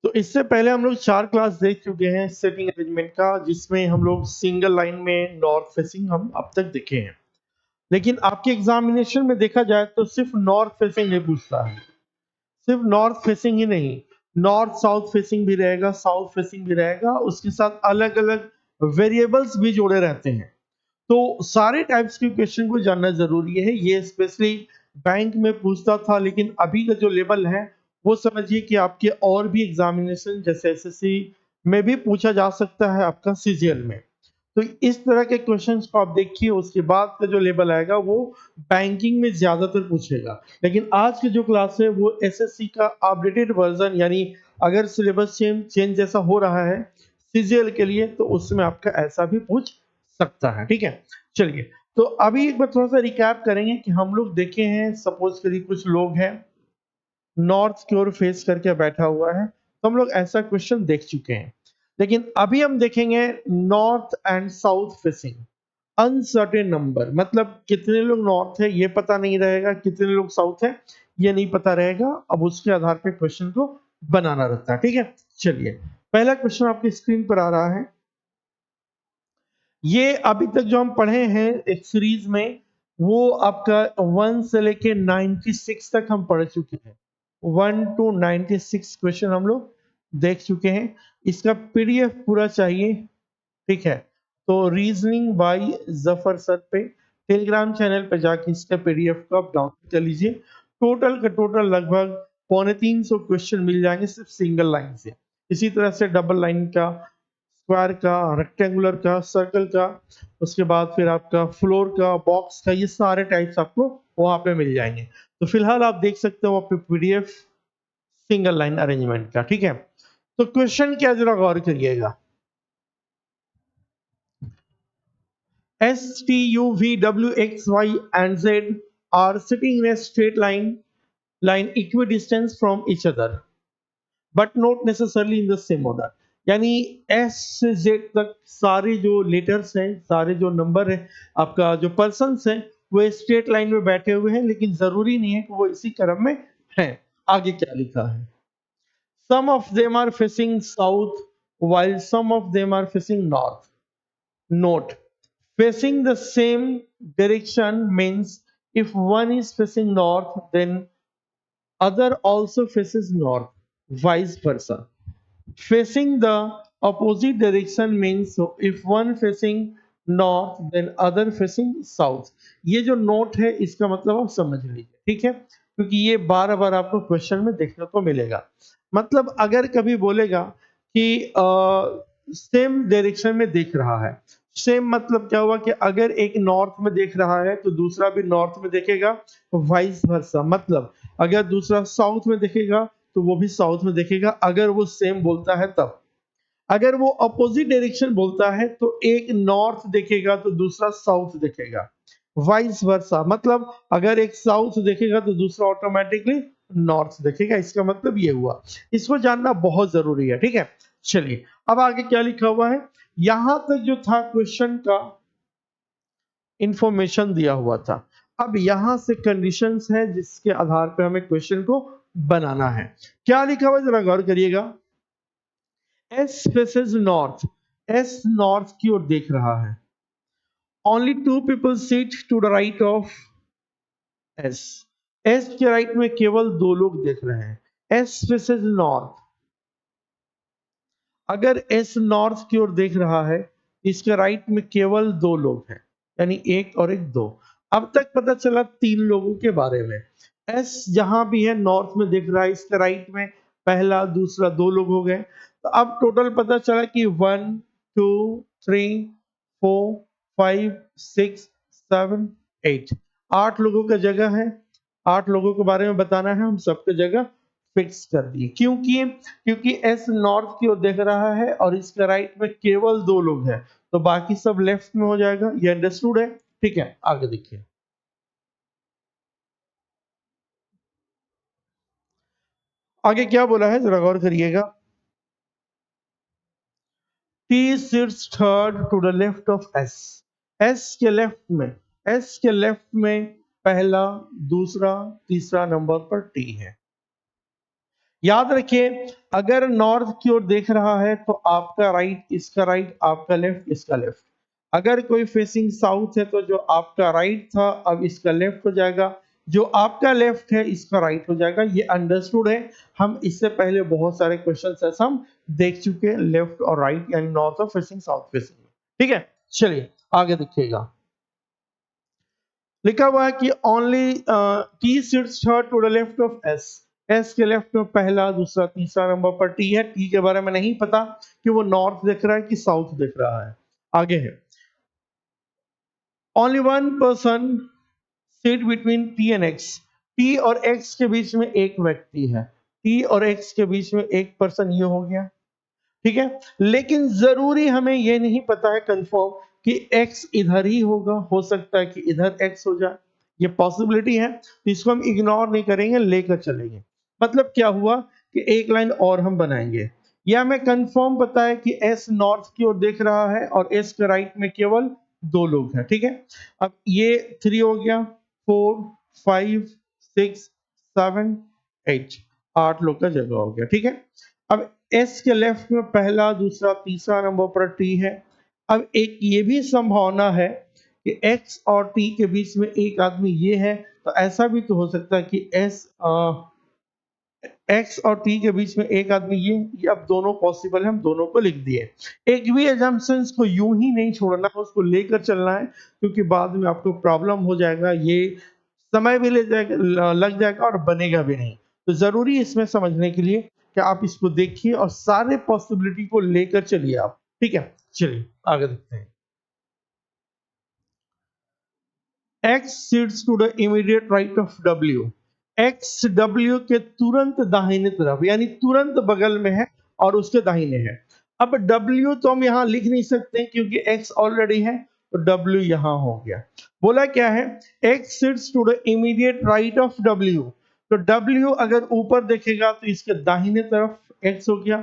तो इससे पहले हम लोग 4 क्लास देख चुके हैं सेटिंग अरेंजमेंट का, जिसमें हम लोग सिंगल लाइन में नॉर्थ फेसिंग हम अब तक देखे हैं। लेकिन आपके एग्जामिनेशन में देखा जाए तो सिर्फ नॉर्थ फेसिंग नहीं पूछता है, सिर्फ नॉर्थ फेसिंग ही नहीं, नॉर्थ साउथ फेसिंग भी रहेगा, साउथ फेसिंग भी रहेगा, उसके साथ अलग अलग वेरिएबल्स भी जोड़े रहते हैं। तो सारे टाइप्स के क्वेश्चन को जानना जरूरी है। ये स्पेशली बैंक में पूछता था, लेकिन अभी का जो लेवल है वो समझिए कि आपके और भी एग्जामिनेशन जैसे एसएससी में भी पूछा जा सकता है, आपका सीजीएल में। तो इस तरह के क्वेश्चंस को आप देखिए, उसके बाद का जो लेवल आएगा वो बैंकिंग में ज्यादातर पूछेगा। लेकिन आज की जो क्लास है वो एसएससी का अपडेटेड वर्जन, यानी अगर सिलेबस चेंज जैसा हो रहा है सीजीएल के लिए तो उसमें आपका ऐसा भी पूछ सकता है। ठीक है, चलिए तो अभी एक बार थोड़ा सा रिकैप करेंगे कि हम लोग देखे हैं, सपोज करिए कुछ लोग हैं नॉर्थ की ओर फेस करके बैठा हुआ है, तो हम लोग ऐसा क्वेश्चन देख चुके हैं। लेकिन अभी हम देखेंगे north and south facing uncertain number, मतलब कितने लोग नॉर्थ है ये पता नहीं रहेगा, कितने लोग साउथ है ये नहीं पता रहेगा। अब उसके आधार पे क्वेश्चन को बनाना रहता है। ठीक है, चलिए पहला क्वेश्चन आपकी स्क्रीन पर आ रहा है। ये अभी तक जो हम पढ़े हैं एक सीरीज में, वो आपका 1 से लेके 96 तक हम पढ़ चुके हैं। 1 to 96 क्वेश्चन हम लोग देख चुके हैं। इसका पीडीएफ पूरा चाहिए, ठीक है, तो रीजनिंग बाय जफर सर पे टेलीग्राम चैनल पे जाके इसका पीडीएफ को आप डाउनलोड कर लीजिए। टोटल का टोटल लगभग 350 क्वेश्चन मिल जाएंगे सिर्फ सिंगल लाइन से। इसी तरह से डबल लाइन का, स्क्वायर का, रेक्टेंगुलर का, सर्कल का, उसके बाद फिर आपका फ्लोर का, बॉक्स का, ये सारे टाइप्स आपको वहां पे मिल जाएंगे। तो फिलहाल आप देख सकते हो वहाँ पे पीडीएफ सिंगल लाइन अरेंजमेंट का। ठीक है, तो क्वेश्चन क्या जरा गौर करिएगा। S, T, U, V, W, X, Y and Z are sitting in a straight line equidistant from each other but not necessarily in the same order। यानी S से Z तक सारे जो लेटर्स हैं, सारे जो नंबर है, आपका जो पर्सन्स हैं, वो स्ट्रेट लाइन में बैठे हुए हैं, लेकिन जरूरी नहीं है कि वो इसी क्रम में हैं। आगे क्या लिखा है? Some of them are facing south while some of them are facing north. Note: facing the same direction means if one is facing north, then other also faces north, vice versa. Facing the opposite direction means so if one facing north, then other facing south। ये जो note है इसका मतलब आप समझ लीजिए, ठीक है, क्योंकि ये बार बार आपको क्वेश्चन में देखने को मिलेगा। मतलब अगर कभी बोलेगा कि सेम डायरेक्शन में देख रहा है, सेम मतलब क्या हुआ कि अगर एक नॉर्थ में देख रहा है तो दूसरा भी नॉर्थ में देखेगा, वाइस वर्सा। मतलब अगर दूसरा साउथ में देखेगा तो वो भी साउथ में देखेगा, अगर वो सेम बोलता है तब। अगर वो अपोजिट डायरेक्शन बोलता है तो एक नॉर्थ देखेगा तो दूसरा साउथ देखेगा, वाइस वर्सा। मतलब अगर एक साउथ देखेगा तो दूसरा ऑटोमेटिकली नॉर्थ देखेगा। इसका मतलब ये हुआ, इसको जानना बहुत जरूरी है। ठीक है, चलिए अब आगे क्या लिखा हुआ है। यहां तक जो था क्वेश्चन का इंफॉर्मेशन दिया हुआ था। अब यहां से कंडीशंस है जिसके आधार पर हमें क्वेश्चन को बनाना है। क्या लिखा हुआ है जरा गौर करिएगा। S faces north, S north की ओर देख रहा है। Only two people sit to the right of S, S के राइट में केवल दो लोग देख रहे हैं। S faces north, अगर S नॉर्थ की ओर देख रहा है, इसके राइट में केवल दो लोग हैं, यानी एक और एक दो। अब तक पता चला तीन लोगों के बारे में। S जहां भी है नॉर्थ में देख रहा है, इसके राइट में पहला दूसरा दो लोग हो गए। तो अब टोटल पता चला कि 1 2 3 4 5 6 7 8, 8 लोगों का जगह है। 8 लोगों के बारे में बताना है, हम सबकी जगह फिक्स कर दिए। क्योंकि क्योंकि एस नॉर्थ की ओर देख रहा है और इसके राइट में केवल दो लोग हैं, तो बाकी सब लेफ्ट में हो जाएगा। ये अंडरस्टूड है? ठीक है, आगे देखिए। आगे क्या बोला है जरा गौर करिएगा। T sits third to the left of S, S के लेफ्ट में, S के लेफ्ट में पहला दूसरा तीसरा नंबर पर T है। याद रखिए, अगर नॉर्थ की ओर देख रहा है तो आपका राइट इसका राइट, आपका लेफ्ट इसका लेफ्ट। अगर कोई फेसिंग साउथ है तो जो आपका राइट था अब इसका लेफ्ट हो जाएगा, जो आपका लेफ्ट है इसका राइट हो जाएगा। ये अंडरस्टूड है। हम इससे पहले बहुत सारे क्वेश्चन ऐसा हम देख चुके हैं, लेफ्ट और राइट यानी नॉर्थ और फेसिंग साउथ फेसिंग। ठीक है, चलिए आगे देखिएगा। लिखा हुआ है कि only T sits third to the left of S. S के लेफ्ट में पहला दूसरा तीसरा नंबर पर टी है। टी के बारे में नहीं पता कि वो नॉर्थ देख रहा है कि साउथ देख रहा है। आगे है, only one person sit between T and x. T और एक्स के बीच में एक व्यक्ति है। टी और एक्स के बीच में एक पर्सन, ये हो गया। ठीक है, लेकिन जरूरी हमें ये नहीं पता है कंफर्म कि x इधर ही होगा, हो सकता है कि इधर x हो जाए, ये पॉसिबिलिटी है, तो इसको हम इग्नोर नहीं करेंगे, लेकर चलेंगे। मतलब क्या हुआ कि एक लाइन और हम बनाएंगे। यह हमें कंफर्म पता है कि s नॉर्थ की ओर देख रहा है और s के राइट में केवल दो लोग हैं। ठीक है, अब ये 3 हो गया, 4 5 6 7 8, 8 लोग का जगह हो गया। ठीक है, अब एस के लेफ्ट में पहला दूसरा तीसरा नंबर पर टी है। अब एक ये भी संभावना है कि एक्स और टी के बीच में एक आदमी ये है, तो ऐसा भी तो हो सकता है कि एक्स और टी के बीच में एक आदमी ये अब दोनों पॉसिबल है, हम दोनों को लिख दिए। एक भी एजम्पशंस को यूं ही नहीं छोड़ना, उसको लेकर चलना है, क्योंकि बाद में आपको प्रॉब्लम हो जाएगा, ये समय भी ले जाएगा, लग जाएगा और बनेगा भी नहीं। तो जरूरी है इसमें समझने के लिए कि आप इसको देखिए और सारे पॉसिबिलिटी को लेकर चलिए आप। ठीक है, चलिए आगे देखते हैं। X sits to the immediate right of W। X W के तुरंत दाहिने तरफ यानी तुरंत बगल में है और उसके दाहिने है। अब W तो हम यहाँ लिख नहीं सकते क्योंकि X ऑलरेडी है, तो W यहाँ हो गया। बोला क्या है, X sits to the immediate right of W। तो W अगर ऊपर देखेगा तो इसके दाहिने तरफ X हो गया,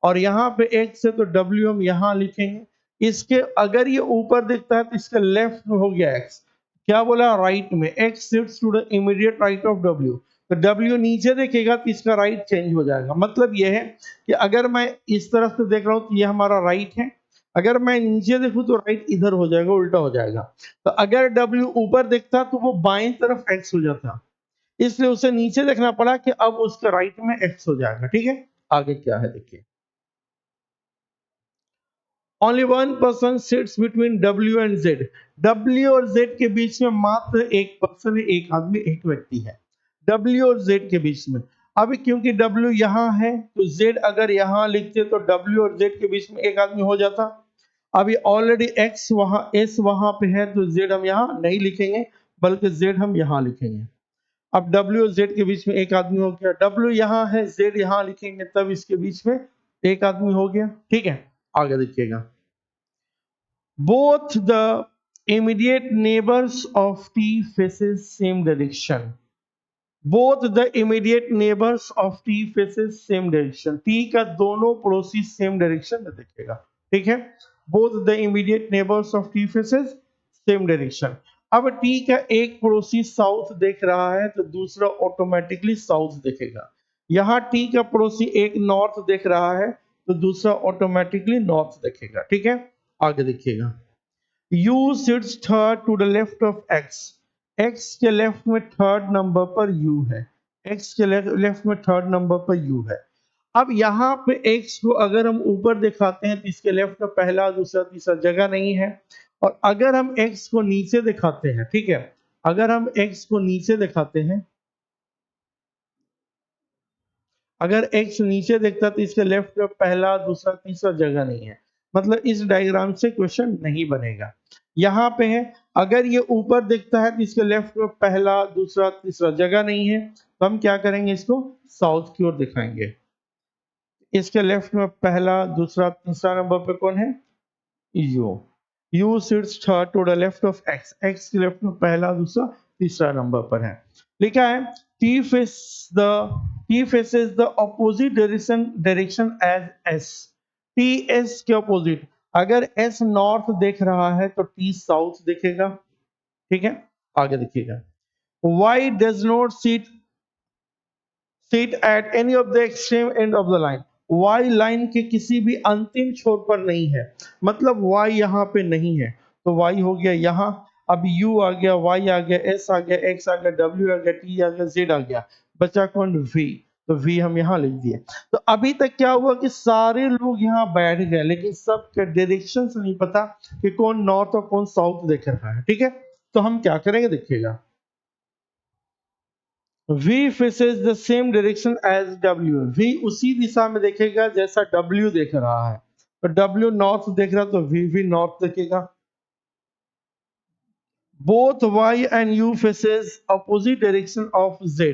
और यहाँ पे X है तो W हम यहाँ लिखेंगे। इसके अगर ये ऊपर दिखता है तो इसके लेफ्ट में हो गया X। क्या बोला, राइट में। x sits to the immediate right of w। तो w नीचे देखेगा तो इसका राइट चेंज हो जाएगा। मतलब यह है कि अगर मैं इस तरफ से देख रहा हूं तो ये हमारा राइट है, अगर मैं नीचे देखूं तो राइट इधर हो जाएगा, उल्टा हो जाएगा। तो अगर w ऊपर देखता तो वो बाएं तरफ x हो जाता, इसलिए उसे नीचे देखना पड़ा कि अब उसका राइट में x हो जाएगा। ठीक है, आगे क्या है देखिए। Only one person sits between W and Z। W और Z के बीच में मात्र एक पर्सन है, एक आदमी, एक व्यक्ति है। W और Z के बीच में। अब क्योंकि W यहाँ है तो Z अगर यहाँ लिखते तो W और Z के बीच में एक आदमी हो जाता। अभी ऑलरेडी X वहां S वहां पे है तो Z हम यहाँ नहीं लिखेंगे, बल्कि Z हम यहाँ लिखेंगे। अब W और Z के बीच में एक आदमी हो गया, W यहाँ है Z यहाँ लिखेंगे, तब इसके बीच में एक आदमी हो गया। ठीक है, आगे देखिएगा। Both the immediate neighbors of T faces same direction। Both the immediate neighbors of T faces same direction। T का दोनों पड़ोसी सेम डायरेक्शन में देखेगा। ठीक है, both the immediate neighbors of T faces same direction। अब T का एक पड़ोसी साउथ देख रहा है तो दूसरा ऑटोमेटिकली साउथ देखेगा। यहाँ T का पड़ोसी एक नॉर्थ देख रहा है तो दूसरा ऑटोमेटिकली नॉर्थ देखेगा। ठीक है, आगे देखिएगा। U sits third to the left of X। X के लेफ्ट में थर्ड नंबर पर U है। X के लेफ्ट में थर्ड नंबर पर U है। अब यहाँ पे X को अगर हम ऊपर दिखाते हैं तो इसके लेफ्ट में पहला दूसरा तीसरा जगह नहीं है, और अगर हम X को नीचे दिखाते हैं, ठीक है, अगर हम X को नीचे दिखाते हैं, अगर x नीचे देखता तो इसके लेफ्ट में पहला दूसरा तीसरा जगह नहीं है, मतलब इस डायग्राम से क्वेश्चन नहीं बनेगा। यहाँ पे है, अगर ये ऊपर दिखता है तो इसके लेफ्ट में पहला दूसरा तीसरा जगह नहीं है, तो हम क्या करेंगे, इसको साउथ की ओर दिखाएंगे। इसके लेफ्ट में पहला दूसरा तीसरा नंबर पे कौन है, u। u sits third to the left of x। x के लेफ्ट में पहला दूसरा तीसरा नंबर पर है। लिखा है t face the t faces the opposite direction as s। t s के ऑपोजिट, अगर s नॉर्थ देख रहा है तो t साउथ देखेगा। ठीक है, आगे देखिएगा। y does not sit sit at any of the extreme end of the line। y line के किसी भी अंतिम छोर पर नहीं है, मतलब y यहाँ पे नहीं है, तो y हो गया यहाँ। अब u आ गया, y आ गया, s आ गया, x आ गया, w आ गया, t आ गया, z आ गया, बचा कौन? v। तो v हम यहाँ लिख दिए। तो अभी तक क्या हुआ कि सारे लोग यहाँ बैठ गए, लेकिन सबके डायरेक्शन से नहीं पता कि कौन नॉर्थ और कौन साउथ देख रहा है। ठीक है, तो हम क्या करेंगे देखिएगा। V faces the same direction as W। V उसी दिशा में देखेगा जैसा W देख रहा है। तो W नॉर्थ देख रहा है तो V भी नॉर्थ देखेगा। Both Y and U faces opposite direction of Z।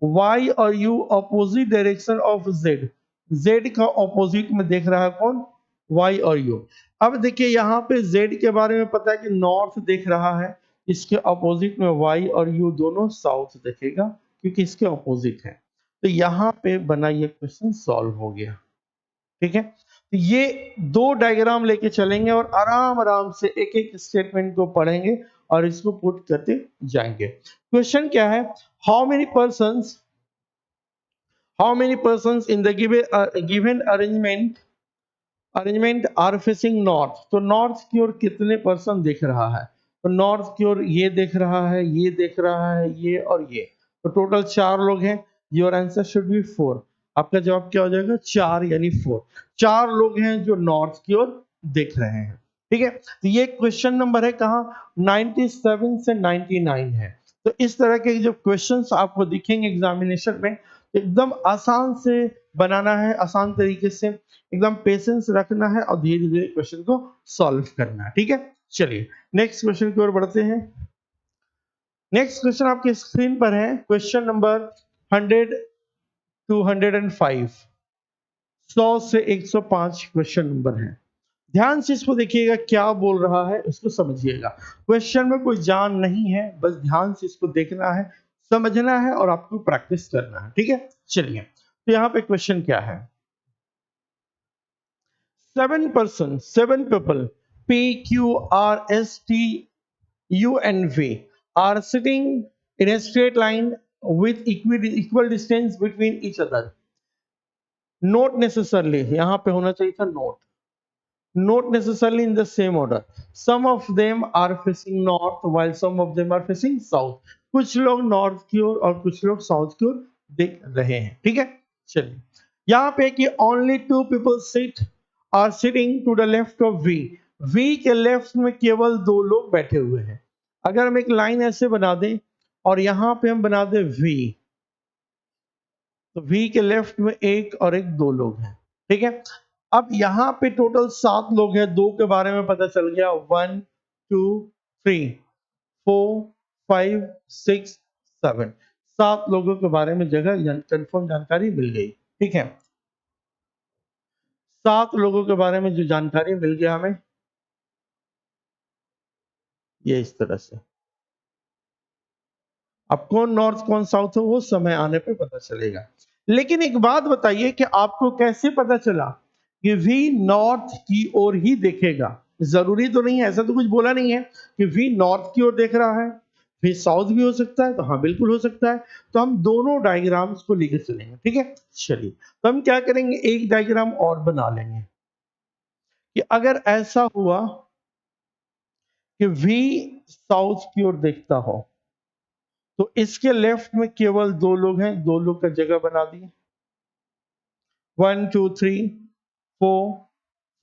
Y और U opposite direction of Z। Z का opposite में देख रहा है कौन? Y और U। अब देखिए यहाँ पे Z के बारे में पता है कि नॉर्थ देख रहा है, इसके ऑपोजिट में Y और U दोनों साउथ देखेगा, क्योंकि इसके ऑपोजिट है। तो यहाँ पे बना ये क्वेश्चन सॉल्व हो गया। ठीक है, तो ये दो डायग्राम लेके चलेंगे और आराम आराम से एक एक स्टेटमेंट को पढ़ेंगे और इसको पुट करते जाएंगे। क्वेश्चन क्या है? How many persons in the given arrangement are facing north. तो नॉर्थ की ओर कितने पर्सन देख रहा है? तो नॉर्थ की ओर ये देख रहा है, ये देख रहा है, ये और ये, तो टोटल 4 लोग हैं। Your answer should be 4। आपका जवाब क्या हो जाएगा? 4 यानी 4। 4 लोग हैं जो नॉर्थ की ओर देख रहे हैं। ठीक है, तो ये क्वेश्चन नंबर है कहाँ? 97 से 99 है। तो इस तरह के जो क्वेश्चंस आपको दिखेंगे एग्जामिनेशन में, एकदम आसान से बनाना है, आसान तरीके से एकदम पेशेंस रखना है और धीरे धीरे क्वेश्चन को सॉल्व करना है। ठीक है, चलिए नेक्स्ट क्वेश्चन की ओर बढ़ते हैं। नेक्स्ट क्वेश्चन आपके स्क्रीन पर है, क्वेश्चन नंबर 100 टू 105। 100 से 105 क्वेश्चन नंबर है। ध्यान से इसको देखिएगा, क्या बोल रहा है उसको समझिएगा। क्वेश्चन में कोई जान नहीं है, बस ध्यान से इसको देखना है, समझना है और आपको प्रैक्टिस करना है। ठीक है, चलिए तो यहाँ पे क्वेश्चन क्या है? 7 people, P, Q, R, S, T, U and V are sitting in a straight line with equal distance between each other। Not necessarily, यहाँ पे होना चाहिए था not necessarily in the same order। Some of them are facing north while some of them are facing south। कुछ लोग north की ओर और कुछ लोग साउथ की ओर देख रहे हैं। ठीक है, चलिए यहाँ पे कि only 2 people are sitting to the left of V। V के लेफ्ट में केवल 2 लोग बैठे हुए हैं। अगर हम एक लाइन ऐसे बना दें और यहाँ पे हम बना दें V, तो V के लेफ्ट में एक और एक 2 लोग हैं। ठीक है, अब यहाँ पे टोटल 7 लोग हैं। 2 के बारे में पता चल गया, 1 2 3 4 5 6 7। 7 लोगों के बारे में जगह कंफर्म जानकारी मिल गई। ठीक है, 7 लोगों के बारे में जो जानकारी मिल गया हमें, ये इस तरह से। अब कौन नॉर्थ कौन साउथ है वो समय आने पे पता चलेगा। लेकिन एक बात बताइए कि आपको कैसे पता चला कि वी नॉर्थ की ओर ही देखेगा? जरूरी तो नहीं है, ऐसा तो कुछ बोला नहीं है कि वी नॉर्थ की ओर देख रहा है, वी साउथ भी हो सकता है। तो हाँ बिल्कुल हो सकता है। तो हम दोनों डायग्राम्स को लेकर चलेंगे। ठीक है, चलिए तो हम क्या करेंगे, एक डायग्राम और बना लेंगे कि अगर ऐसा हुआ कि वी साउथ की ओर देखता हो, तो इसके लेफ्ट में केवल 2 लोग हैं। 2 लोग का जगह बना दिए, 1 2 3 4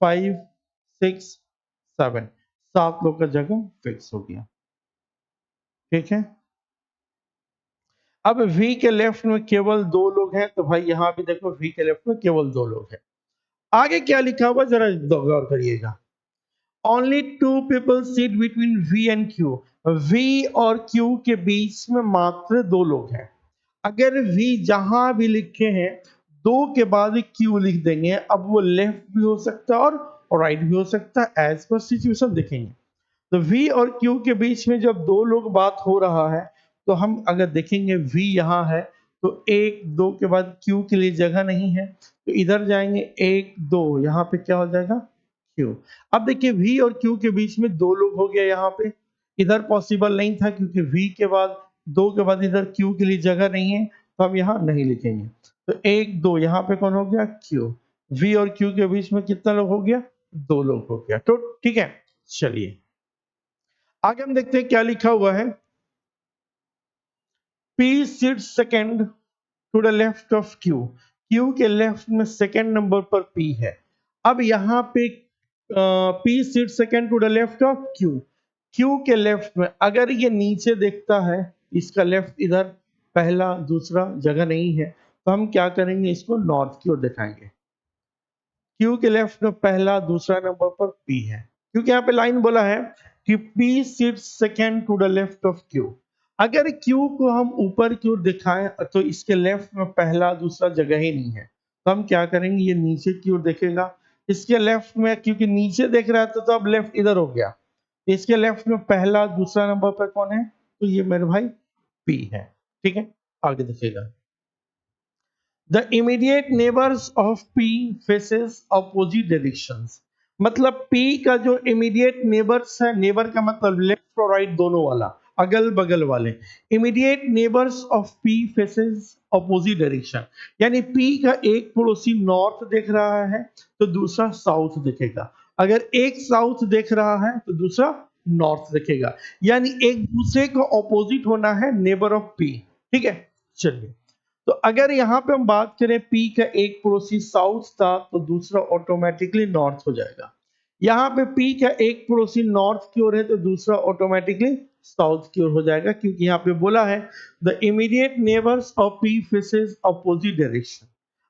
5 6 7। 7 लोग का जगह फिक्स हो गया। ठीक है, अब V के लेफ्ट में केवल 2 लोग हैं, तो भाई यहां भी देखो V के लेफ्ट में केवल 2 लोग हैं। आगे क्या लिखा हुआ जरा गौर करिएगा, only 2 people sit between V and Q। V और Q के बीच में मात्र 2 लोग हैं। अगर V जहां भी लिखे हैं 2 के बाद Q लिख देंगे। अब वो लेफ्ट भी हो सकता है और राइट भी हो सकता है, एज पर सिचुएशन देखेंगे। तो V और Q के बीच में जब 2 लोग बात हो रहा है, तो हम अगर देखेंगे V यहाँ है, तो 1 2 के बाद Q के लिए जगह नहीं है, तो इधर जाएंगे 1 2, यहाँ पे क्या हो जाएगा Q। अब देखिए V और Q के बीच में 2 लोग हो गया यहाँ पे, इधर पॉसिबल नहीं था क्योंकि V के बाद 2 के बाद इधर Q के लिए जगह नहीं है, तो हम यहाँ नहीं लिखेंगे। तो 1 2 यहाँ पे कौन हो गया, Q। V और Q के बीच में कितना लोग हो गया, 2 लोग हो गया। तो ठीक है, चलिए आगे हम देखते हैं क्या लिखा हुआ है। P sits second to the left of Q। Q के लेफ्ट में सेकेंड नंबर पर P है। अब यहाँ पे P seat second to the left of Q। Q के लेफ्ट में अगर ये नीचे देखता है, इसका लेफ्ट इधर पहला दूसरा जगह नहीं है, तो हम क्या करेंगे, इसको नॉर्थ की ओर दिखाएंगे। Q के लेफ्ट में पहला दूसरा नंबर पर P है, क्योंकि यहाँ पे लाइन बोला है कि P seat second to the left of Q। अगर Q को हम ऊपर की ओर दिखाएं तो इसके लेफ्ट में पहला दूसरा जगह ही नहीं है, तो हम क्या करेंगे, ये नीचे की ओर देखेगा। इसके लेफ्ट में क्योंकि नीचे देख रहा है तो अब लेफ्ट इधर हो गया। इसके लेफ्ट में पहला दूसरा नंबर पर कौन है, तो ये मेरे भाई P है। ठीक है, आगे देखिएगा। The immediate neighbors of P faces opposite directions। मतलब P का जो immediate neighbors है, neighbor का मतलब लेफ्ट और राइट दोनों वाला, अगल बगल वाले। immediate neighbors of P faces opposite direction, यानी P का एक पड़ोसी नॉर्थ देख रहा है तो दूसरा साउथ देखेगा। अगर एक साउथ देख रहा है तो दूसरा नॉर्थ देखेगा, यानी एक दूसरे को ऑपोजिट होना है नेबर ऑफ P। ठीक है, चलिए तो अगर यहाँ पे हम बात करें P का एक पड़ोसी साउथ था तो दूसरा ऑटोमेटिकली नॉर्थ हो जाएगा। यहाँ पे P का एक पड़ोसी नॉर्थ की ओर है तो दूसरा ऑटोमेटिकली साउथ की ओर हो जाएगा, क्योंकि यहाँ पे बोला है the immediate neighbours of P faces opposite direction.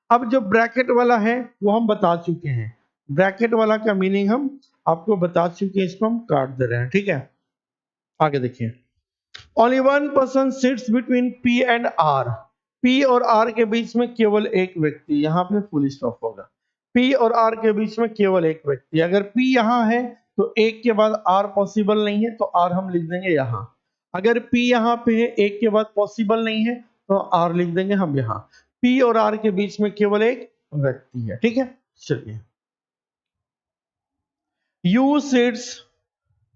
अब जो ब्रैकेट वाला है वो हम बता चुके हैं, ब्रैकेट वाला का मीनिंग हम आपको बता चुके हैं, इसको हम काट दे रहे हैं। ठीक है, आगे देखिए। Only one person sits between P and R। P और R के बीच में केवल एक व्यक्ति, यहाँ पे फुल स्टॉप होगा। P और R के बीच में केवल एक व्यक्ति, अगर P यहाँ है तो एक के बाद R पॉसिबल नहीं है तो R हम लिख देंगे यहाँ। अगर P यहाँ पे है, एक के बाद पॉसिबल नहीं है तो R लिख देंगे हम यहाँ। P और R के बीच में केवल एक व्यक्ति है। ठीक है, चलिए। U sits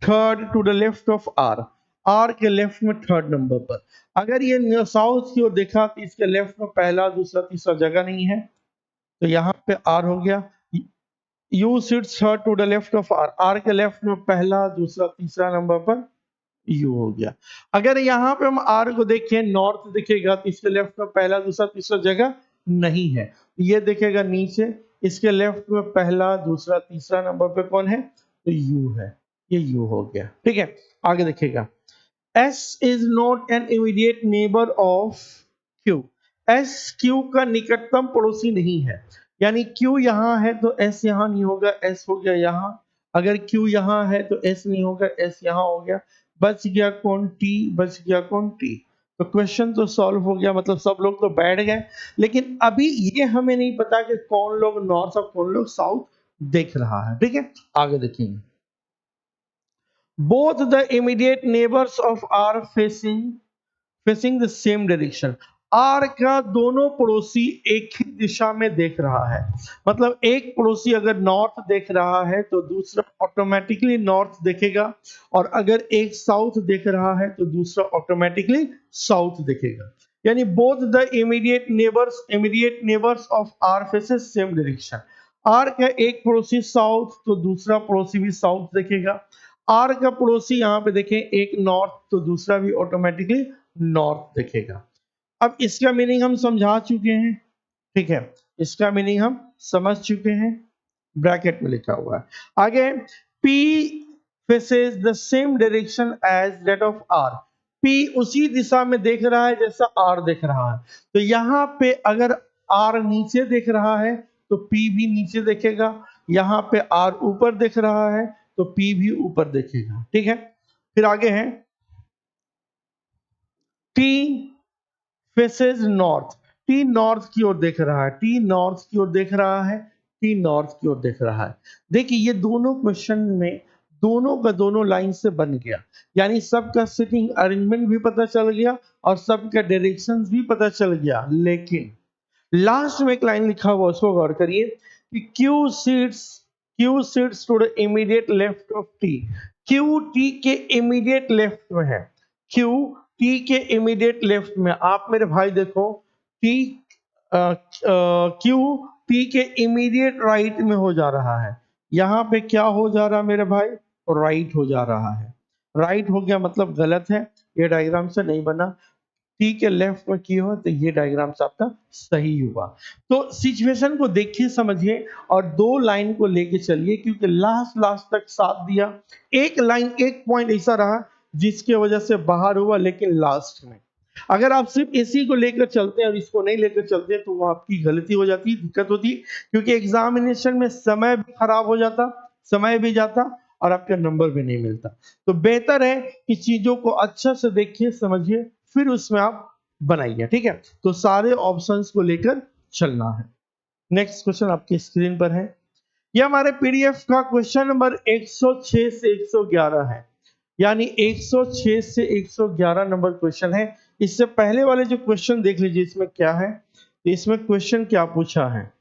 third to the left of R। R के लेफ्ट में थर्ड नंबर पर। अगर ये साउथ की ओर देखा तो इसके लेफ्ट में पहला दूसरा तीसरा जगह नहीं है, तो यहाँ पे R हो गया। U sits third to the left of R। R के लेफ्ट में पहला दूसरा तीसरा नंबर पर U हो गया। अगर यहाँ पे हम R को देखें, नॉर्थ दिखेगा तो इसके लेफ्ट में पहला दूसरा तीसरा जगह नहीं है, ये देखेगा नीचे, इसके लेफ्ट में पहला दूसरा तीसरा नंबर पे कौन है, तो U है, ये U हो गया। ठीक है, आगे देखिएगा। S is not an immediate neighbor of Q। S Q का निकटतम पड़ोसी नहीं है, यानी Q यहाँ है तो S यहाँ नहीं होगा, S हो गया यहाँ। अगर Q यहाँ है तो S नहीं होगा, S यहाँ हो गया। बच गया कौन, T। बच गया कौन, T। तो क्वेश्चन तो सॉल्व हो गया, मतलब सब लोग तो बैठ गए, लेकिन अभी ये हमें नहीं पता कि कौन लोग नॉर्थ और कौन लोग साउथ देख रहा है। ठीक है, आगे देखेंगे। Both the immediate neighbors of R facing the same direction। R का दोनों पड़ोसी एक ही दिशा में देख रहा है, मतलब एक पड़ोसी अगर नॉर्थ देख रहा है तो दूसरा ऑटोमेटिकली नॉर्थ देखेगा, और अगर एक साउथ देख रहा है तो दूसरा ऑटोमेटिकली साउथ देखेगा। यानी both the immediate neighbours of R faces same direction. R का एक पड़ोसी साउथ तो दूसरा पड़ोसी भी साउथ देखेगा। R का पड़ोसी यहाँ पे देखें एक नॉर्थ तो दूसरा भी ऑटोमेटिकली नॉर्थ देखेगा। अब इसका मीनिंग हम समझा चुके हैं। ठीक है, इसका मीनिंग हम समझ चुके हैं, ब्रैकेट में लिखा हुआ है। आगे P faces the same direction as that of R। P उसी दिशा में देख रहा है जैसा R देख रहा है, तो यहाँ पे अगर R नीचे देख रहा है तो P भी नीचे देखेगा, यहाँ पे R ऊपर देख रहा है तो P भी ऊपर देखेगा। ठीक है, फिर आगे है T faces north. T north की ओर देख रहा है, T नॉर्थ की ओर देख रहा है, T नॉर्थ की ओर देख रहा है। देखिए ये दोनों क्वेश्चन में दोनों का दोनों लाइन से बन गया, यानी सबका सिटिंग अरेंजमेंट भी पता चल गया और सबका डायरेक्शंस भी पता चल गया। लेकिन लास्ट में एक लाइन लिखा हुआ, उसको गौर करिए कि Q sits to the immediate left of T। Q T के immediate लेफ्ट में है, Q T के immediate लेफ्ट में। आप मेरे भाई देखो, टी क्यू टी के इमीडिएट राइट में हो जा रहा है। यहाँ पे क्या हो जा रहा है मेरे भाई? राइट हो जा रहा है। राइट हो गया मतलब गलत है, ये डायग्राम से नहीं बना। टी के लेफ्ट में की हो तो ये डायग्राम से आपका सही हुआ। तो सिचुएशन को देखिए, समझिए और दो लाइन को लेके चलिए, क्योंकि लास्ट लास्ट तक साथ दिया। एक लाइन, एक पॉइंट ऐसा रहा जिसकी वजह से बाहर हुआ, लेकिन लास्ट में अगर आप सिर्फ इसी को लेकर चलते हैं और इसको नहीं लेकर चलते हैं तो वो आपकी गलती हो जाती, दिक्कत होती, क्योंकि एग्जामिनेशन में समय भी खराब हो जाता, समय भी जाता और आपका नंबर भी नहीं मिलता। तो बेहतर है कि चीजों को अच्छा से देखिए, समझिए, फिर उसमें आप बनाइए। ठीक है, तो सारे ऑप्शंस को लेकर चलना है। नेक्स्ट क्वेश्चन आपकी स्क्रीन पर है। ये हमारे पीडीएफ का क्वेश्चन नंबर 106 से 111 है, यानी 106 से 111 नंबर क्वेश्चन है। इससे पहले वाले जो क्वेश्चन देख लीजिए, इसमें क्या है। तो इसमें क्वेश्चन क्या पूछा है?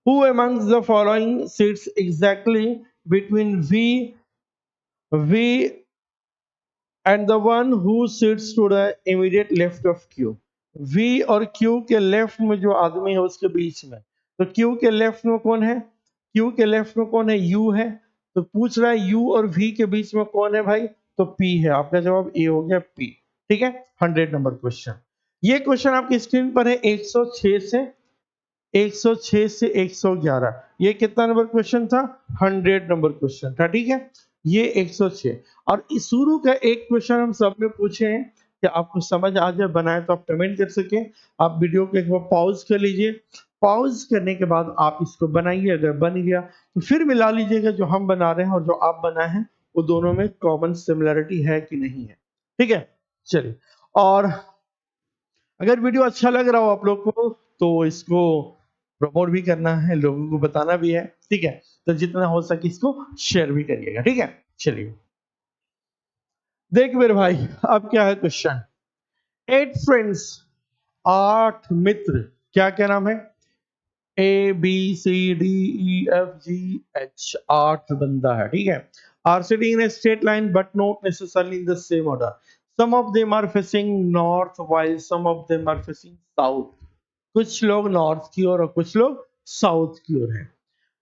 Who amongst the following sits exactly between V and the one who sits to the immediate left of Q? V और Q के लेफ्ट में जो आदमी है उसके बीच में, तो Q के लेफ्ट में कौन है? Q के लेफ्ट में कौन है? U है। तो पूछ रहा है U और V के बीच में कौन है भाई? तो P है। आपका जवाब A हो गया, P। ठीक है, 100 नंबर क्वेश्चन। ये क्वेश्चन आपकी स्क्रीन पर है 106 से 111। ये कितना नंबर क्वेश्चन था? 100 नंबर क्वेश्चन था। ठीक है, ये 106। और इस शुरू का एक क्वेश्चन हम सब में पूछे हैं कि आपको समझ आ जाए, बनाए तो आप कमेंट कर सके। आप वीडियो को एक बार पॉज कर लीजिए, पॉज करने के बाद आप इसको बनाइए। अगर बन गया तो फिर मिला लीजिएगा जो हम बना रहे हैं और जो आप बनाए हैं, वो दोनों में कॉमन सिमिलरिटी है कि नहीं है। ठीक है, चलिए। और अगर वीडियो अच्छा लग रहा हो आप लोग को तो इसको प्रमोट भी करना है, लोगों को बताना भी है। ठीक है, तो जितना हो सके इसको शेयर भी करिएगा। ठीक है, चलिए देख मेरे भाई, अब क्या है क्वेश्चन। 8 फ्रेंड्स, 8 मित्र, क्या क्या नाम है? A B C D E F G H, 8 बंदा है। ठीक है, are sitting in straight line but not necessarily in the same order. Some of them are facing north while some of them are facing south. कुछ लोग north की ओर और कुछ लोग साउथ की ओर हैं।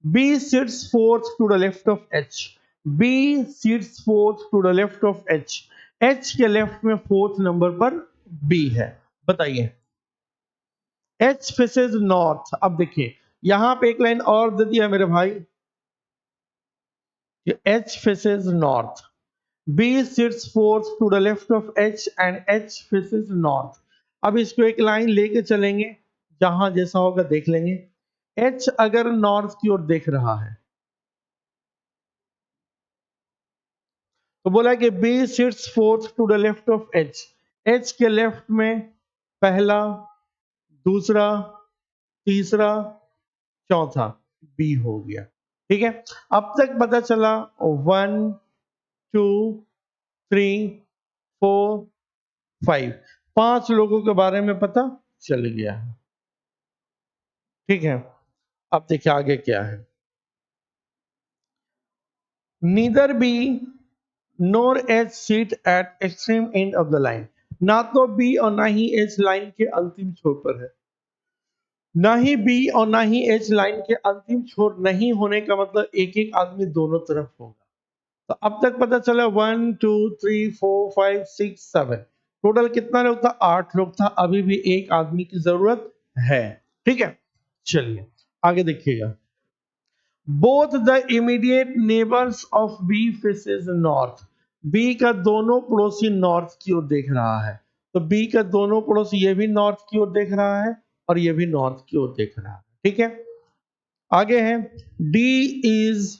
B sits fourth to the left of H. B sits fourth to the left of H. H के left में फोर्थ नंबर पर B है। बताइए। H faces north. अब देखिए यहां पे एक लाइन और दे दिया मेरे भाई, H faces north. B sits fourth to the left of H and H faces north. अब इसको एक लाइन लेके चलेंगे, जहां जैसा होगा देख लेंगे। H अगर नॉर्थ की ओर देख रहा है तो बोला कि B sits fourth to the left of H. H के लेफ्ट में पहला, दूसरा, तीसरा, चौथा B हो गया। ठीक है, अब तक पता चला 1 2 3 4 5, 5 लोगों के बारे में पता चल गया है। ठीक है, अब देखिए आगे क्या है। Neither be NOR H seat eight extreme end of the line. ना तो बी और ना ही एच लाइन के अंतिम छोर पर है, ना ही बी और ना ही एच लाइन के अंतिम छोर नहीं होने का मतलब एक एक आदमी दोनों तरफ होगा। तो अब तक पता चला 1 2 3 4 5 6 7, टोटल कितना लोग था? 8 लोग था। अभी भी एक आदमी की जरूरत है। ठीक है, चलिए आगे देखिएगा। Both the immediate neighbours of B faces north. B का दोनों पड़ोसी नॉर्थ की ओर देख रहा है, तो बी का दोनों पड़ोसी ये भी नॉर्थ की ओर देख रहा है और ये भी नॉर्थ की ओर देख रहा है। ठीक है, आगे है D is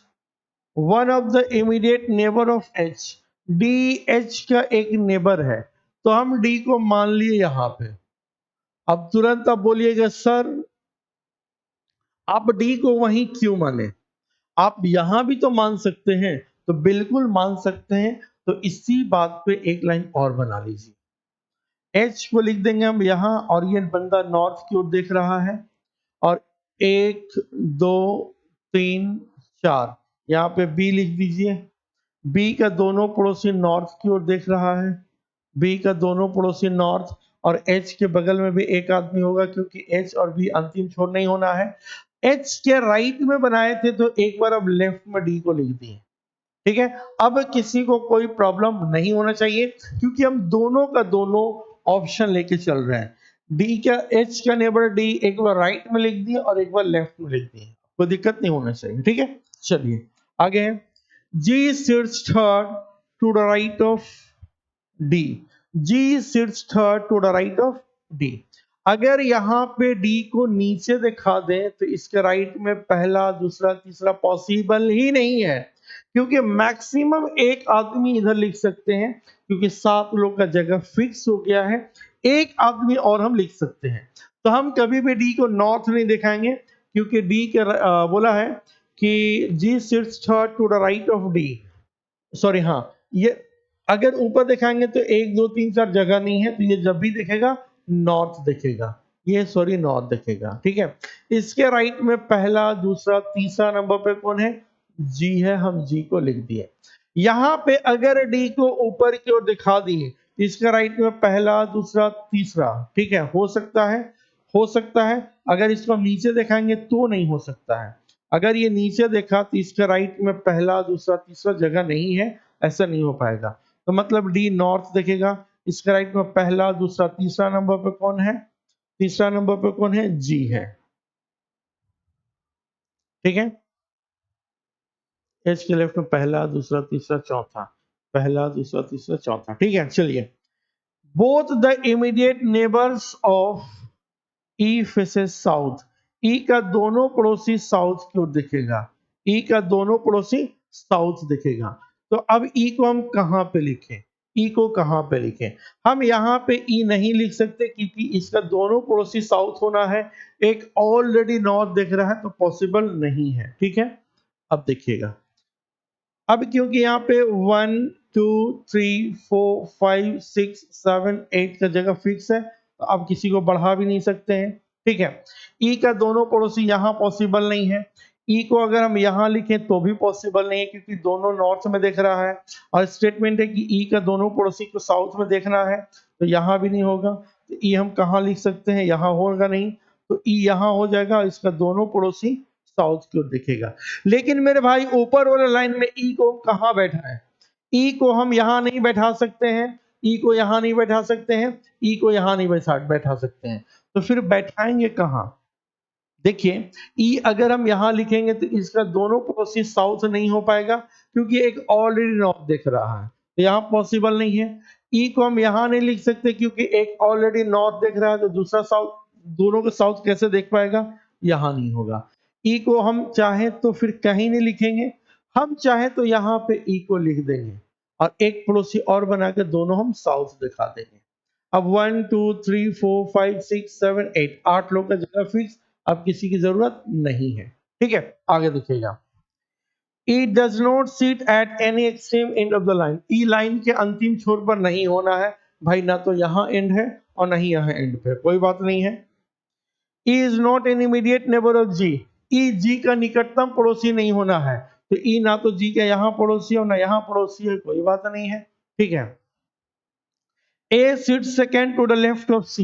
one of the immediate neighbour of H. D H का एक नेबर है, तो हम डी को मान लिए यहां पे। अब तुरंत आप बोलिएगा सर आप डी को वहीं क्यों माने? आप यहां भी तो मान सकते हैं। तो बिल्कुल मान सकते हैं, तो इसी बात पे एक लाइन और बना लीजिए। एच को लिख देंगे हम यहां, और ये बंदा नॉर्थ की ओर देख रहा है, और 1 2 3 4 यहां पे बी लिख दीजिए। बी का दोनों पड़ोसी नॉर्थ की ओर देख रहा है, बी का दोनों पड़ोसी नॉर्थ, और एच के बगल में भी एक आदमी होगा, क्योंकि एच और बी अंतिम छोर नहीं होना है। एच के राइट में बनाए थे तो एक बार अब लेफ्ट में डी को लिख दिए, ठीक है। अब किसी को कोई प्रॉब्लम नहीं होना चाहिए, क्योंकि हम दोनों का दोनों ऑप्शन लेके चल रहे हैं। डी का, एच का नेबर डी एक बार राइट में लिख दिए और एक बार लेफ्ट में लिख दिए, कोई दिक्कत नहीं होना चाहिए, ठीक है। चलिए आगे है, G sits third to the right of D. G sits third to the right of D. अगर यहाँ पे डी को नीचे दिखा दें तो इसके राइट में पहला, दूसरा, तीसरा पॉसिबल ही नहीं है, क्योंकि मैक्सिमम एक आदमी इधर लिख सकते हैं, क्योंकि 7 लोग का जगह फिक्स हो गया है। एक आदमी और हम लिख सकते हैं, तो हम कभी भी डी को नॉर्थ नहीं दिखाएंगे, क्योंकि डी के बोला है कि G sits third to the right of D. Sorry, हाँ, ये अगर ऊपर दिखाएंगे तो 1 2 3 4 जगह नहीं है, तो ये जब भी दिखेगा नॉर्थ दिखेगा, ये सॉरी नॉर्थ दिखेगा, ठीक है। इसके राइट में पहला, दूसरा, तीसरा नंबर पे कौन है? जी है, हम जी को लिख दिए। यहाँ पे अगर डी को ऊपर की ओर दिखा दिए, इसका राइट में पहला, दूसरा, तीसरा, ठीक है, हो सकता है, हो सकता है। अगर इसको हम नीचे दिखाएंगे तो नहीं हो सकता है। अगर ये नीचे देखा तो इसके राइट में पहला, दूसरा, तीसरा जगह नहीं है, ऐसा नहीं हो पाएगा। तो मतलब डी नॉर्थ देखेगा। इसके राइट में पहला, दूसरा, तीसरा नंबर पे कौन है? तीसरा नंबर पे कौन है? जी है, ठीक है। एच के लेफ्ट में पहला, दूसरा, तीसरा, चौथा, पहला, दूसरा, तीसरा, चौथा, ठीक है। चलिए, both the immediate neighbours of E faces south. E का दोनों पड़ोसी साउथ की ओर दिखेगा। ई का दोनों पड़ोसी साउथ दिखेगा। तो अब ई को हम कहां पे लिखें? ई को कहां पे लिखें? हम यहाँ पे ई नहीं लिख सकते, क्योंकि इसका दोनों पड़ोसी साउथ होना है। एक ऑलरेडी नॉर्थ दिख रहा है, तो पॉसिबल नहीं है, ठीक है। अब देखिएगा, अब क्योंकि यहाँ पे 1 2 3 4 5 6 7 8 का जगह फिक्स है, तो अब किसी को बढ़ा भी नहीं सकते हैं, ठीक है। ई का दोनों पड़ोसी यहाँ पॉसिबल नहीं है। ई को अगर हम यहाँ लिखें तो भी पॉसिबल नहीं है, क्योंकि दोनों नॉर्थ में देख रहा है, और स्टेटमेंट है कि ई का दोनों पड़ोसी को साउथ में देखना है, तो यहाँ भी नहीं होगा। तो ई हम कहाँ लिख सकते हैं? यहाँ होगा नहीं, तो ई यहाँ हो जाएगा, इसका दोनों पड़ोसी साउथ की ओर दिखेगा। लेकिन मेरे भाई, ऊपर वाले लाइन में ई को कहां बैठा है? ई को हम यहां नहीं बैठा सकते हैं, ई को यहां नहीं बैठा सकते हैं, ई को यहां नहीं बैठा सकते हैं, तो फिर बैठाएंगे कहां? देखिए, ई अगर हम यहां लिखेंगे तो इसका दोनों पड़ोसी साउथ नहीं हो पाएगा, क्योंकि एक ऑलरेडी नॉर्थ दिख रहा है, तो यहाँ पॉसिबल नहीं है। ई को हम यहाँ नहीं लिख सकते, क्योंकि एक ऑलरेडी नॉर्थ दिख रहा है, तो दूसरा साउथ, दोनों को साउथ कैसे देख पाएगा? यहाँ नहीं होगा। ई को हम चाहे तो फिर कहीं नहीं लिखेंगे, हम चाहे तो यहाँ पे ई को लिख देंगे, और एक पड़ोसी और बना के दोनों हम साउथ दिखा देंगे। अब 1 2 3 4 5 6 7 8 8 लोग का जगह फिक्स, अब किसी की जरूरत नहीं है, ठीक है। आगे देखिएगा, E does not sit at any extreme end of the line. E line के अंतिम छोर पर नहीं होना है भाई, ना तो यहाँ एंड है और ना ही यहाँ एंड पे, कोई बात नहीं है। E is not an immediate neighbour of G. E G का निकटतम पड़ोसी नहीं होना है, तो ई ना तो जी का यहाँ पड़ोसी है और ना यहाँ पड़ोसी है, कोई बात नहीं है, ठीक है। A sits second to the left of C.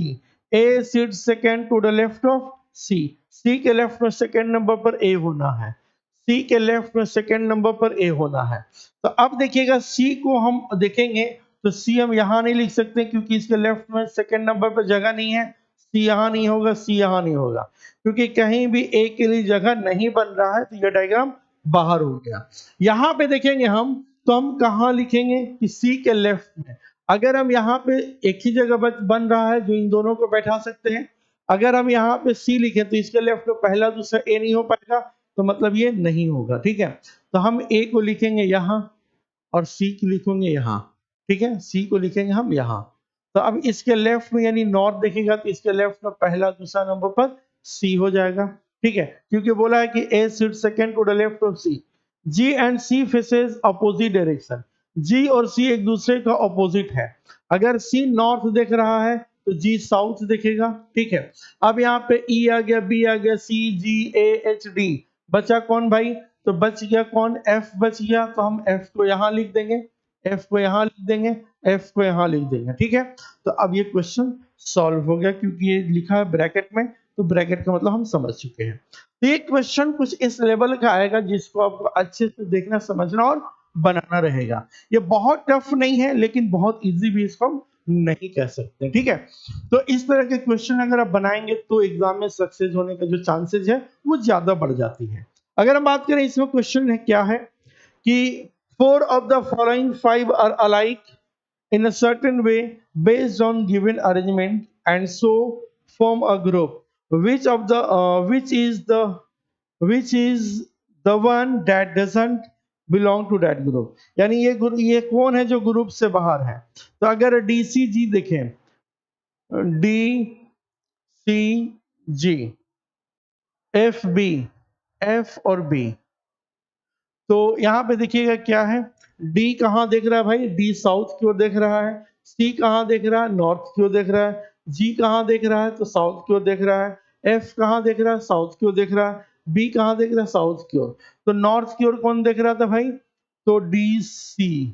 A sits second to the left of C. C के लेफ्ट में सेकंड नंबर पर A होना है। C के लेफ्ट में सेकंड नंबर पर A होना है। तो अब देखिएगा, C को हम देखेंगे तो C हम यहाँ नहीं लिख सकते, क्योंकि इसके लेफ्ट में सेकंड नंबर पर जगह नहीं है। C यहाँ नहीं होगा, C यहाँ नहीं होगा, क्योंकि कहीं भी A के लिए जगह नहीं बन रहा है, तो यह डायग्राम बाहर हो गया। यहाँ पे देखेंगे हम, तो हम कहाँ लिखेंगे कि C के लेफ्ट में। अगर हम यहाँ पे एक ही जगह बन रहा है जो इन दोनों को बैठा सकते हैं, अगर हम यहाँ पे सी लिखें तो इसके लेफ्ट में पहला, दूसरा ए नहीं हो पाएगा, तो मतलब ये नहीं होगा, ठीक है। तो हम ए को लिखेंगे यहाँ और सी को लिखेंगे यहाँ, ठीक है। सी को लिखेंगे हम यहाँ। तो अब इसके लेफ्ट में यानी नॉर्थ देखेगा, तो इसके लेफ्ट में पहला, दूसरा नंबर पर सी हो जाएगा, ठीक है, क्योंकि बोला है कि A sit second to the left of C. G and C faces opposite direction. G और सी एक दूसरे का अपोजिट है। अगर सी नॉर्थ देख रहा है तो जी साउथ देखेगा, ठीक है। अब यहाँ पे ई आ गया, बी आ गया, सी, जी, ए, एच, डी, बचा कौन भाई? तो बच गया कौन? एफ बच गया, तो हम एफ को यहाँ लिख देंगे। एफ को यहाँ लिख देंगे, एफ को यहाँ लिख देंगे, ठीक है। तो अब ये क्वेश्चन सॉल्व हो गया, क्योंकि ये लिखा है ब्रैकेट में, तो ब्रैकेट का मतलब हम समझ चुके हैं। तो ये क्वेश्चन कुछ इस लेवल का आएगा जिसको आपको अच्छे से देखना, समझना और बनाना रहेगा। ये बहुत टफ नहीं है, लेकिन बहुत इजी भी इसको हम नहीं कह सकते, ठीक है। तो इस तरह के क्वेश्चन अगर आप बनाएंगे तो एग्जाम में सक्सेस होने का जो चांसेस है वो ज्यादा बढ़ जाती है। अगर हम बात करें इसमें क्वेश्चन है क्या है कि four of the following five are alike in a certain way based on given arrangement and so form a group. Which of the which is the one that doesn't belong to that group? यानी ये कौन है जो group से बाहर है? तो अगर डी सी जी देखें, डी सी जी, एफ बी, एफ और बी, तो यहाँ पे देखिएगा क्या है, डी कहाँ देख रहा है भाई, डी साउथ की ओर देख रहा है, सी कहाँ देख रहा है, नॉर्थ की ओर देख रहा है, जी कहाँ देख रहा है, तो साउथ की ओर देख रहा है, एफ कहाँ देख रहा है, साउथ की ओर देख रहा है, बी कहाँ देख रहा है, साउथ की ओर। तो नॉर्थ की ओर कौन देख रहा था भाई, तो डी सी,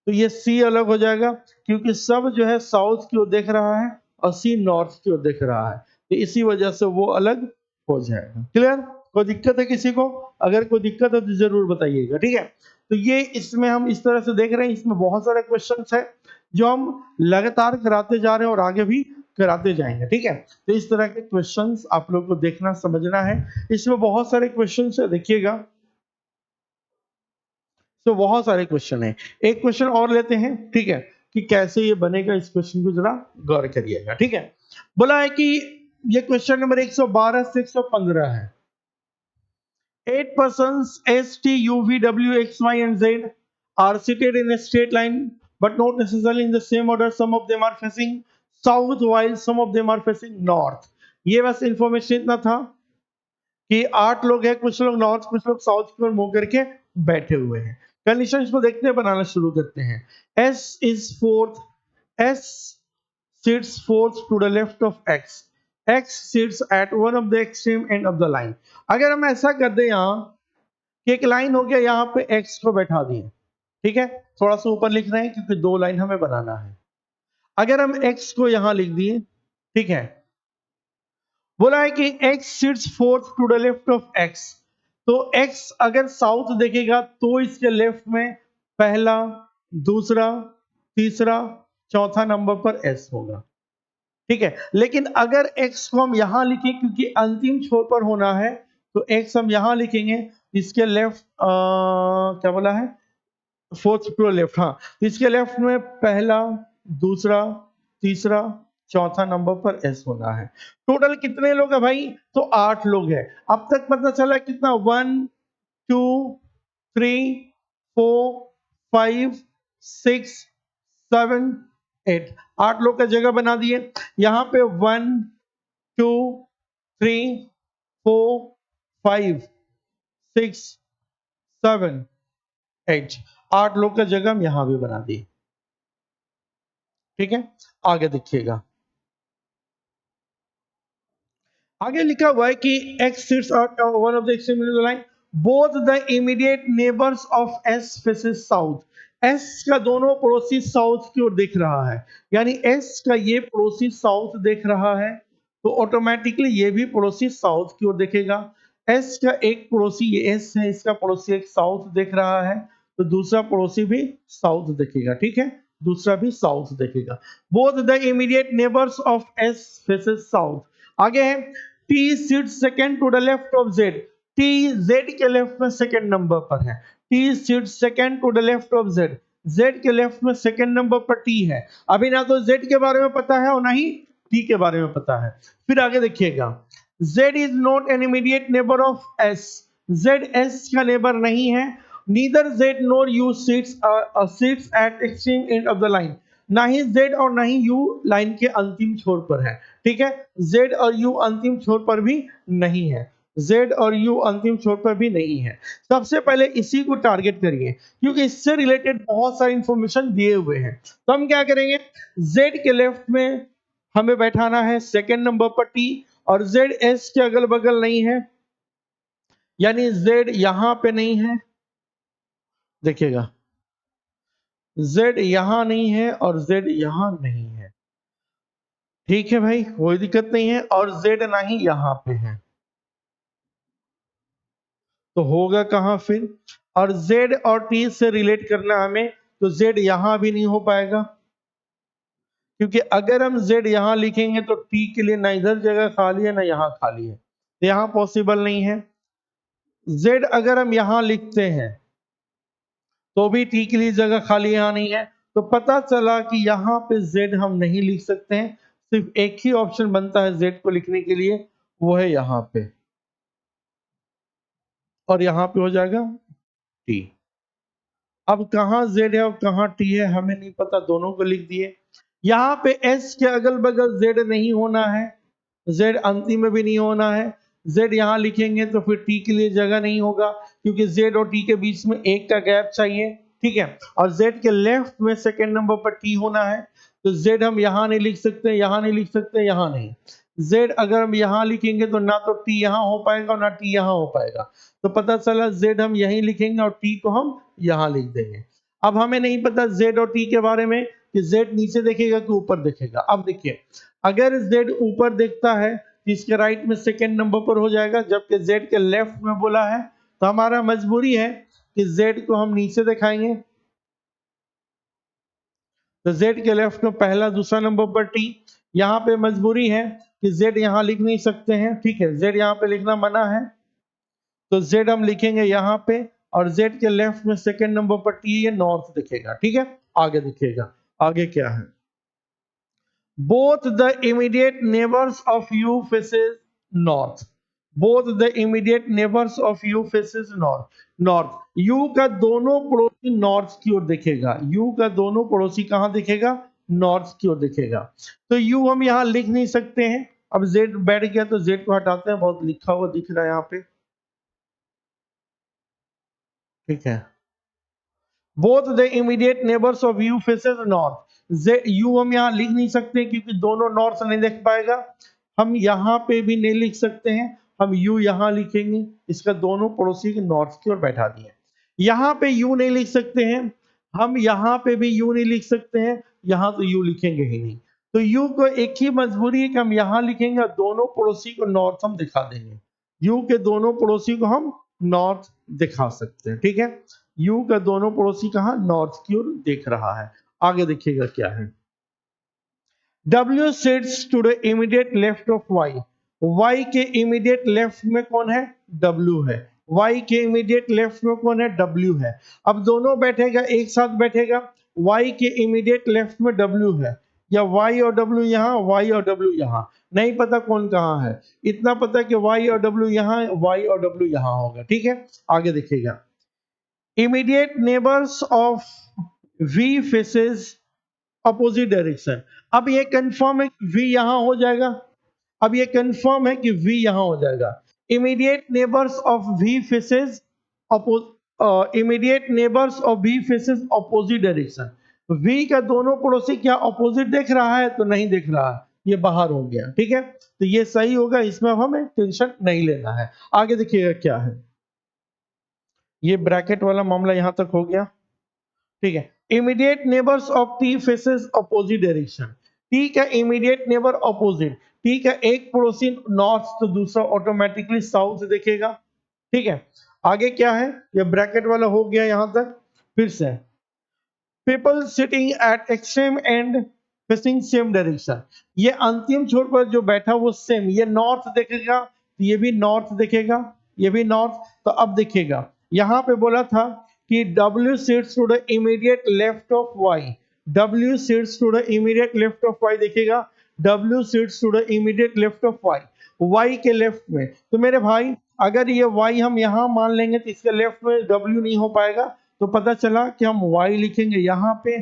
तो ये सी अलग हो जाएगा, क्योंकि सब जो है साउथ की ओर देख रहा है और सी नॉर्थ की ओर देख रहा है, तो इसी वजह से वो अलग हो जाएगा। क्लियर? कोई दिक्कत है किसी को? अगर कोई दिक्कत है तो जरूर बताइएगा, ठीक है। तो ये इसमें हम इस तरह से देख रहे हैं, इसमें बहुत सारे क्वेश्चंस है जो हम लगातार कराते जा रहे हैं और आगे भी कराते जाएंगे, ठीक है। तो इस तरह के क्वेश्चंस आप लोग को देखना समझना है, इसमें बहुत सारे क्वेश्चंस है, देखिएगा। तो बहुत सारे क्वेश्चन है, एक क्वेश्चन और लेते हैं, ठीक है, कि कैसे ये बनेगा, इस क्वेश्चन को जरा गौर करिएगा, ठीक है। बोला है कि ये क्वेश्चन नंबर 112 से 115 है। 8 persons S, T, U, V, W, X, Y, and Z are seated in a straight line, but not necessarily in the same order. Some of them are facing south, while some of them are facing north. ये बस information इतना था कि 8 लोग हैं, कुछ लोग north, कुछ लोग साउथ की ओर मुंह करके बैठे हुए हैं। कंडीशन को देखते हैं, बनाना शुरू करते हैं। S is fourth. S sits fourth to the left of X. X sits at one of the extreme end of the line. अगर हम ऐसा कर दें यहाँ कि एक लाइन हो गया, यहाँ पे X को बैठा दिए, ठीक है, थोड़ा सा ऊपर लिख रहे हैं क्योंकि दो लाइन हमें बनाना है। अगर हम X को यहाँ लिख दिए, ठीक है, बोला है कि X sits fourth to the left of X, तो X अगर साउथ देखेगा तो इसके लेफ्ट में पहला, दूसरा, तीसरा, चौथा नंबर पर S होगा, ठीक है। लेकिन अगर X को हम यहां लिखें, क्योंकि अंतिम छोर पर होना है, तो X हम यहां लिखेंगे, इसके लेफ्ट क्या बोला है, फोर्थ टू लेफ्ट, हाँ, तो इसके लेफ्ट में पहला, दूसरा, तीसरा, चौथा नंबर पर S होना है। टोटल कितने लोग है भाई, तो 8 लोग हैं। अब तक पता चला कितना, 1 2 3 4 5 6 7 8, 8 लोग का जगह बना दिए। यहाँ पे 1 2 3 4 5 6 7 8, 8 लोग का जगह हम यहां भी बना दिए, ठीक है। आगे देखिएगा, आगे लिखा हुआ है कि X sits at one of the extreme ends of the line. Both the immediate neighbors of S faces south. S का दोनों पड़ोसी साउथ की ओर देख रहा है, यानी S का ये पड़ोसी साउथ देख रहा है, तो ऑटोमेटिकली ये भी पड़ोसी साउथ की ओर देखेगा। S का एक पड़ोसी ये S है, इसका पड़ोसी एक साउथ देख रहा है, तो दूसरा पड़ोसी भी साउथ देखेगा, ठीक है, दूसरा भी साउथ देखेगा। Both the immediate neighbours of S faces south. आगे है T seat second to the left of Z. T Z के लेफ्ट में सेकंड नंबर पर है। T seat second to the left of Z. Z के लेफ्ट में सेकंड नंबर पर T है। अभी ना तो Z के बारे में पता है और ना ही T के बारे में पता है। फिर आगे देखिएगा, Z is not an immediate neighbor of S. Z S का नेबर नहीं है। Neither Z nor U sits at extreme end of the line. ना ही Z और ना ही U लाइन के अंतिम छोर पर है, ठीक है। Z और U अंतिम छोर पर भी नहीं है, Z और U अंतिम छोर पर भी नहीं है। सबसे पहले इसी को टारगेट करिए, क्योंकि इससे रिलेटेड बहुत सारी इंफॉर्मेशन दिए हुए हैं। तो हम क्या करेंगे, Z के लेफ्ट में हमें बैठाना है सेकंड नंबर पर T, और Z S के अगल बगल नहीं है, यानी Z यहां पे नहीं है, देखिएगा Z यहाँ नहीं है और Z यहाँ नहीं है। ठीक है भाई, कोई दिक्कत नहीं है, और Z ना ही यहाँ पे है, तो होगा कहाँ फिर? और Z और T से रिलेट करना हमें, तो Z यहाँ भी नहीं हो पाएगा, क्योंकि अगर हम Z यहाँ लिखेंगे तो T के लिए ना इधर जगह खाली है ना यहाँ खाली है, तो यहाँ पॉसिबल नहीं है। Z अगर हम यहाँ लिखते हैं तो भी T के लिए जगह खाली यहाँ नहीं है, तो पता चला कि यहाँ पे Z हम नहीं लिख सकते हैं, सिर्फ एक ही ऑप्शन बनता है Z को लिखने के लिए, वो है यहाँ पे, और यहाँ पे हो जाएगा T। अब कहाँ Z है और कहाँ T है हमें नहीं पता, दोनों को लिख दिए। यहाँ पे S के अगल बगल Z नहीं होना है, Z अंतिम में भी नहीं होना है, Z यहाँ लिखेंगे तो फिर T के लिए जगह नहीं होगा, क्योंकि Z और T के बीच में एक का गैप चाहिए, ठीक है। और Z के लेफ्ट में सेकेंड नंबर पर T होना है, तो Z हम यहाँ नहीं लिख सकते, यहाँ नहीं लिख सकते, यहाँ नहीं। Z अगर हम यहाँ लिखेंगे तो ना तो T यहाँ हो पाएगा और ना T यहाँ हो पाएगा, तो पता चला Z हम यहीं लिखेंगे और T को हम यहाँ लिख देंगे। अब हमें नहीं पता Z और T के बारे में कि Z नीचे देखेगा कि ऊपर देखेगा। अब देखिए, अगर Z ऊपर देखता है तो इसके राइट में सेकेंड नंबर पर हो जाएगा, जबकि Z के लेफ्ट में बोला है, तो हमारा मजबूरी है कि Z को हम नीचे दिखाएंगे, तो Z के लेफ्ट में पहला दूसरा नंबर पर T। यहाँ पे मजबूरी है कि Z यहाँ लिख नहीं सकते हैं, ठीक है, Z यहाँ पे लिखना मना है, तो Z हम लिखेंगे यहाँ पे, और Z के लेफ्ट में सेकेंड नंबर पर T, ये नॉर्थ दिखेगा, ठीक है। आगे दिखेगा, आगे क्या है? Both the immediate neighbors of U faces north. Both the immediate neighbors of U faces north. North. U का दोनों पड़ोसी नॉर्थ की ओर दिखेगा। U का दोनों पड़ोसी कहाँ दिखेगा? नॉर्थ की ओर दिखेगा। तो U हम यहाँ लिख नहीं सकते हैं। अब Z बैठ गया तो Z को हटाते हैं, बहुत लिखा हुआ दिख रहा है यहाँ पे, ठीक है। Both the immediate neighbours of you faces north. You हम यहाँ लिख नहीं सकते क्योंकि दोनों नॉर्थ नहीं देख पाएगा, हम यहाँ पे भी नहीं लिख सकते हैं, हम यू यहाँ लिखेंगे, इसका दोनों पड़ोसी के नॉर्थ की ओर बैठा दिए। यहाँ पे यू नहीं लिख सकते हैं, हम यहाँ पे भी यू नहीं लिख सकते हैं, यहाँ तो यू लिखेंगे ही नहीं, तो यू को एक ही मजबूरी है कि हम यहाँ लिखेंगे और दोनों पड़ोसी को नॉर्थ हम दिखा देंगे। यू के दोनों पड़ोसी को हम नॉर्थ दिखा सकते हैं, ठीक है। यू का दोनों पड़ोसी कहा? नॉर्थ की ओर देख रहा है। आगे देखिएगा क्या है। W sits to the immediate left of Y. Y के इमीडिएट लेफ्ट में कौन है? W है। Y के इमीडिएट लेफ्ट में कौन है? W है। अब दोनों बैठेगा, एक साथ बैठेगा। Y के इमीडिएट लेफ्ट में W है, या Y और W यहाँ, Y और W यहाँ, नहीं पता कौन कहाँ है, इतना पता कि Y और W यहाँ, Y और W यहाँ होगा, ठीक है। आगे देखिएगा। Immediate neighbors of V faces opposite direction. अब ये कंफर्म है कि V यहाँ हो जाएगा, अब ये कंफर्म है कि V यहाँ हो जाएगा। Immediate neighbors of V faces immediate neighbors of V faces opposite direction. V का दोनों पड़ोसी क्या ऑपोजिट देख रहा है? तो नहीं देख रहा है, ये बाहर हो गया, ठीक है। तो ये सही होगा, इसमें हमें टेंशन नहीं लेना है। आगे देखिएगा क्या है। ये ब्रैकेट वाला मामला यहां तक हो गया, ठीक है। Immediate neighbours of T faces opposite direction. T का इमीडिएट नेबर अपोजिट, टी का एक पड़ोसी नॉर्थ तो दूसरा ऑटोमेटिकली साउथ देखेगा, ठीक है। आगे क्या है? ये ब्रैकेट वाला हो गया यहां तक। फिर से people sitting at extreme and facing same direction. ये अंतिम छोर पर जो बैठा वो सेम, ये नॉर्थ देखेगा, ये भी नॉर्थ देखेगा, ये भी नॉर्थ। तो अब देखिएगा, यहाँ पे बोला था कि W sits to the immediate left of Y. W sits to the immediate left of Y देखिएगा, W sits to the immediate left of Y. Y के लेफ्ट में, तो मेरे भाई अगर ये Y हम यहाँ मान लेंगे तो इसके लेफ्ट में W नहीं हो पाएगा, तो पता चला कि हम Y लिखेंगे यहाँ पे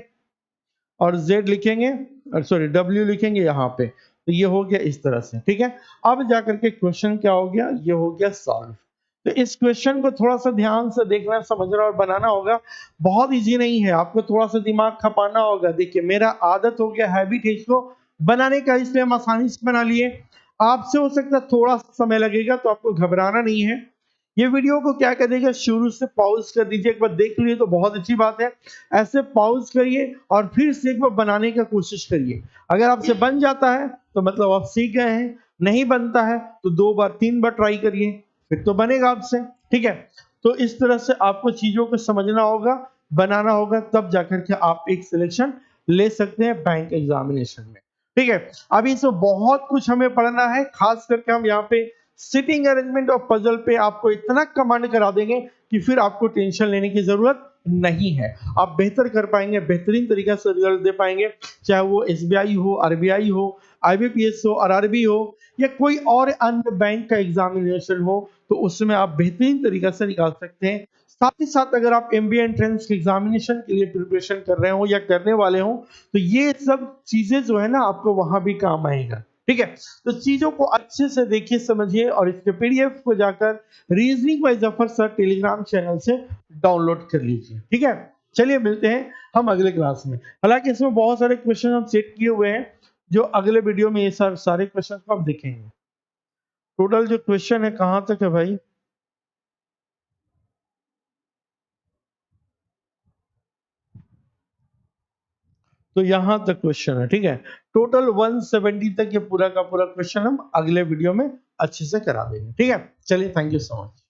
और Z लिखेंगे, सॉरी W लिखेंगे यहाँ पे। तो ये हो गया इस तरह से, ठीक है। अब जाकर के क्वेश्चन क्या हो गया? ये हो गया सॉल्व। तो इस क्वेश्चन को थोड़ा सा ध्यान से देखना, समझना और बनाना होगा। बहुत इजी नहीं है, आपको थोड़ा सा दिमाग खपाना होगा। देखिए मेरा आदत हो गया, हैबिट है इसको बनाने का, इसलिए हम आसानी से बना लिए। आपसे हो सकता है थोड़ा सा समय लगेगा, तो आपको घबराना नहीं है। ये वीडियो को क्या करिएगा, शुरू से पॉज कर दीजिए, एक बार देख लिए तो बहुत अच्छी बात है। ऐसे पॉज करिए और फिर से एक बार बनाने का कोशिश करिए। अगर आपसे बन जाता है तो मतलब आप सीख गए हैं, नहीं बनता है तो 2 बार 3 बार ट्राई करिए, फिर तो बनेगा आपसे। ठीक है, तो इस तरह से आपको चीजों को समझना होगा, बनाना होगा, तब जाकर के आप एक सिलेक्शन ले सकते हैं बैंक एग्जामिनेशन में। ठीक है, अभी इसमें बहुत कुछ हमें पढ़ना है, खास करके हम यहाँ पे सिटिंग अरेंजमेंट और पजल पे आपको इतना कमांड करा देंगे कि फिर आपको टेंशन लेने की जरूरत नहीं है। आप बेहतर कर पाएंगे, बेहतरीन तरीके से रिजल्ट दे पाएंगे, चाहे वो एसबीआई हो, आरबीआई हो, आईबीपीएस हो, आरआरबी हो, या कोई और अन्य बैंक का एग्जामिनेशन हो, तो उसमें आप बेहतरीन तरीके से निकाल सकते हैं। साथ ही साथ अगर आप एमबीए एंट्रेंस एग्जामिनेशन के लिए प्रिपरेशन कर रहे हो या करने वाले हो, तो ये सब चीजें जो है ना आपको वहां भी काम आएगा। ठीक है, तो चीजों को अच्छे से देखिए, समझिए, और इसके पीडीएफ को जाकर reasoning bye Zafar sir Telegram channel से डाउनलोड कर लीजिए। ठीक है, चलिए मिलते हैं हम अगले क्लास में। हालांकि इसमें बहुत सारे क्वेश्चन हम सेट किए हुए हैं, जो अगले वीडियो में ये सारे क्वेश्चन को हम देखेंगे। टोटल जो क्वेश्चन है कहाँ तक है भाई? तो यहां तक क्वेश्चन है। ठीक है, टोटल 170 तक ये पूरा का पूरा क्वेश्चन हम अगले वीडियो में अच्छे से करा देंगे। ठीक है, चलिए, थैंक यू सो मच।